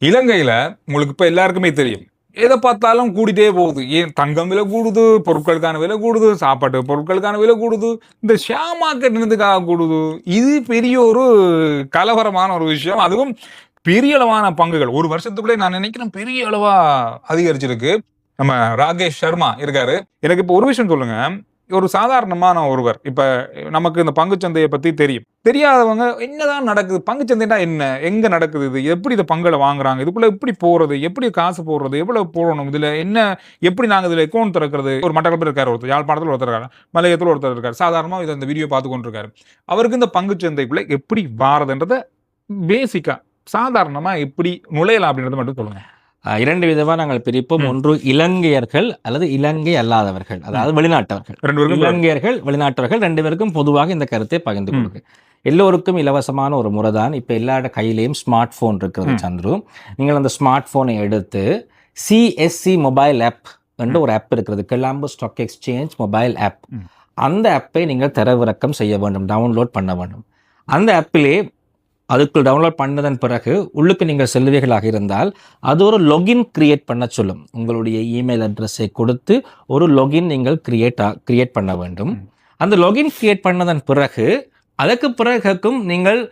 இலங்கையில உங்களுக்கு இப்ப எல்லாருக்குமே தெரியும். எத பார்த்தாலும் கூடிட்டே போகுது. ஏன் தங்கம் விலை கூடுது, பொருட்களுக்கான விலை கூடுது, சாப்பாட்டு பொருட்களுக்கான விலை கூடுது. இந்த ஷேர் மார்க்கெட் என்னத்துக்காக கூடுது? இது பெரிய ஒரு கலவரமான ஒரு விஷயம். அதுவும் பெரிய அளவான பங்குகள். ஒரு வருஷத்துக்குள்ளே நான் நினைக்கிறேன் பெரிய அளவா அதிகரிச்சிருக்கு. நம்ம ராகேஷ் சர்மா இருக்காரு. எனக்கு இப்ப ஒரு விஷயம் சொல்லுங்க. ஒரு சாதாரணமான ஒருவர், இப்ப நமக்கு இந்த பங்குச்சந்தைய பத்தி தெரியும். தெரியாதவங்க என்னதான் நடக்குது? பங்குச்சந்தைன்னா என்ன? எங்க நடக்குது இது? எப்படி இந்த பங்குகள வாங்குறாங்க? இதுக்குள்ள எப்படி போறது? எப்படி காசு போடுறது? எவ்வளவு போடணும்? இதுல என்ன? எப்படி நாங்க இதுல அக்கவுண்ட் திறக்கிறது? ஒரு மட்டக்களப்பில இருக்காரு ஒருத்தர். யாழ்ப்பாணத்துல ஒருத்தர் இருக்காரு. மலையத்துல ஒருத்தர் இருக்காரு. சாதாரணமா இந்த வீடியோ பார்த்து கொண்டிருக்காரு. அவருக்கு இந்த பங்குச்சந்தைக்குள்ள எப்படி வாரதுன்றத பேசிக்கா, சாதாரணமா எப்படி நுழையலாம் அப்படின்றத மட்டும் சொல்லுங்க. இரண்டு விதமா நாங்கள் பிரிப்போம். ஒன்று இலங்கையர்கள் அல்லது இலங்கை அல்லாதவர்கள், அதாவது வெளிநாட்டவர்கள். இலங்கையர்கள், வெளிநாட்டவர்கள் 2 பேருக்கும் பொதுவாக இந்த கருத்தை பகிர்ந்து கொடுக்கு. எல்லோருக்கும் இலவசமான ஒரு முறை தான். இப்போ எல்லாரோட கையிலையும் ஸ்மார்ட் ஃபோன் இருக்கிறது சந்துரு. நீங்கள் அந்த ஸ்மார்ட் ஃபோனை எடுத்து சிஎஸ்சி மொபைல் ஆப் என்ற ஒரு ஆப் இருக்கிறது, Colombo stock exchange mobile app. அந்த ஆப்பை நீங்கள் தரவிறக்கம் செய்ய வேண்டும், டவுன்லோட் பண்ண வேண்டும். அந்த ஆப்பிலே அதுக்குள் டவுன்லோட் பண்ணதன் பிறகு உள்ளுக்கு நீங்கள் செல்வீர்களாக இருந்தால் அது ஒரு லொகின் கிரியேட் பண்ண சொல்லும். உங்களுடைய இமெயில் அட்ரஸை கொடுத்து ஒரு லொகின் நீங்கள் கிரியேட் பண்ண வேண்டும். அந்த லொகின் கிரியேட் பண்ணதன் பிறகு அதற்கு பிறகும் நீங்கள்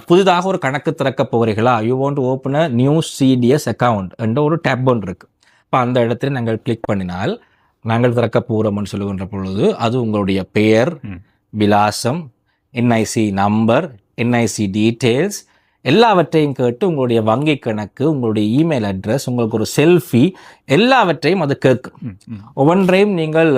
புதிதாக ஒரு கணக்கு திறக்க போகிறீர்களா, you want to open a new CTS account என்ற ஒரு டேப் ஒன்று இருக்கு. இப்போ அந்த இடத்துல நாங்கள் கிளிக் பண்ணினால் நாங்கள் திறக்க போகிறோம்னு சொல்லுகின்ற பொழுது அது உங்களுடைய பெயர், விலாசம், என்ஐசி நம்பர், என்ஐசி டீட்டெயில்ஸ் எல்லாவற்றையும் கேட்டு உங்களுடைய வங்கி கணக்கு, உங்களுடைய இமெயில் அட்ரஸ், உங்களுக்கு ஒரு செல்ஃபி எல்லாவற்றையும் அது கேட்கும். ஒவ்வொன்றையும் நீங்கள்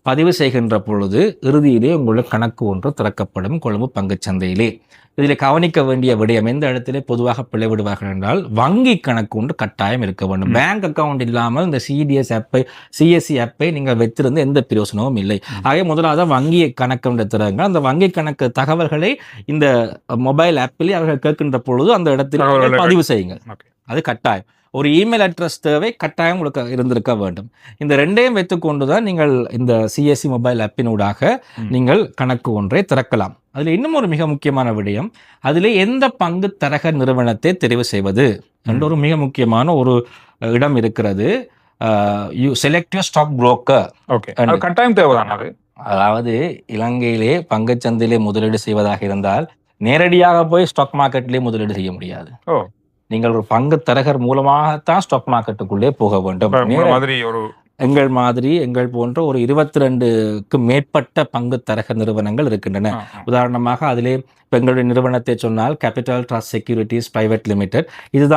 பதிவு செய்கின்ற பொழுது இறுதியிலே உங்களுடைய கணக்கு ஒன்று திறக்கப்படும் கொழும்பு பங்குச்சந்தையிலே. இதில் கவனிக்க வேண்டிய விடயம், எந்த இடத்திலே பொதுவாக பிழை விடுவார்கள் என்றால் வங்கி கணக்கு ஒன்று கட்டாயம் இருக்க வேண்டும். பேங்க் அக்கவுண்ட் இல்லாமல் இந்த சிஎஸ்சி ஆப்பை நீங்கள் வைத்திருந்து எந்த பிரயோசனமும் இல்லை. ஆகவே முதலாவது வங்கி கணக்கு திறங்க. அந்த வங்கி கணக்கு தகவல்களை இந்த மொபைல் ஆப்பிலே அவர்கள் கேட்கின்ற பொழுது அந்த இடத்தில் பதிவு செய்யுங்க. அது கட்டாயம். ஒரு இமெயில் அட்ரஸ் தேவை கட்டாயம் உங்களுக்கு இருந்திருக்க வேண்டும். இந்த 2ஐயும் வைத்துக்கொண்டு தான் நீங்கள் இந்த சிஎஸ்சி மொபைல் ஆப்பினூடாக நீங்கள் கணக்கு ஒன்றை திறக்கலாம். அதில் இன்னும் ஒரு மிக முக்கியமான விடயம், அதில் எந்த பங்கு தரக நிறுவனத்தை தெரிவு செய்வது என்ற ஒரு மிக முக்கியமான ஒரு இடம் இருக்கிறது. You select your stock broker. கட்டாயம் தேவைதான். அதாவது இலங்கையிலே பங்குச்சந்தையிலே முதலீடு செய்வதாக இருந்தால் நேரடியாக போய் ஸ்டாக் மார்க்கெட்லேயே முதலீடு செய்ய முடியாது. நீங்கள் ஒரு பங்கு தரகர் மூலமாகத்தான் ஸ்டாக் மார்க்கெட்டுக்குள்ளே போக வேண்டும். எங்கள் போன்ற ஒரு 22க்கு மேற்பட்ட பங்கு தரக நிறுவனங்கள் இருக்கின்றன. உதாரணமாக அதிலே எங்களுடைய நிறுவனத்தை சொன்னால் capital trust securities private limited, இதுதான்